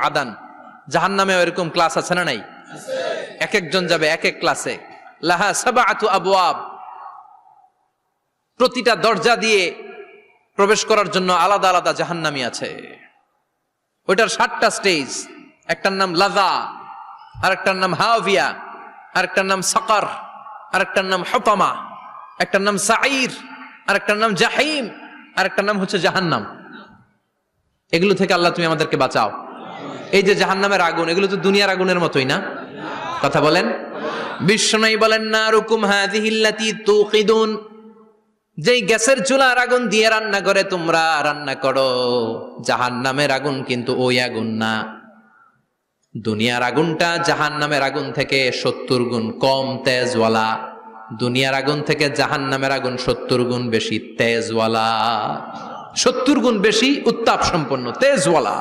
মাকআদান। জাহান্নামে এরকম ক্লাস আছে না নাই? এক একজন যাবে এক এক ক্লাসে। লাহা সাবআতু আবওয়াব, প্রতিটা দরজা দিয়ে প্রবেশ করার জন্য আলাদা আলাদা জাহান্নামী আছে। ওইটার 7টা স্টেজ। একটার নাম লাযা, আরেকটার নাম হাওয়িয়া, আরেকটার নাম সাকার, আরেকটার নাম হুতামা, একটার নাম সাঈর, আরেকটার নাম জাহিম, আরেকটার নাম হচ্ছে জাহান্নাম। এগুলো থেকে আল্লাহ তুমি আমাদেরকে বাঁচাও। এই যে জাহান্নামের আগুন, এগুলো তো দুনিয়ার আগুনের মতোই না? কথা বলেন। বিশ্বনবী বলেন, নারুকুম হাযিহিল্লাতী তুকিদুন, যেই গ্যাসের চুলার আগুন দিয়ে রান্না করে তোমরা রান্না করো, জাহান্নামের আগুন কিন্তু ওই আগুন না। দুনিয়ার আগুনটা জাহান্নামের আগুন থেকে 70 গুণ কম তেজওয়ালা। দুনিয়ার আগুন থেকে জাহান্নামের আগুন 70 গুণ বেশি তেজওয়ালা, 70 গুণ বেশি উত্তাপ সম্পন্ন তেজওয়ালা।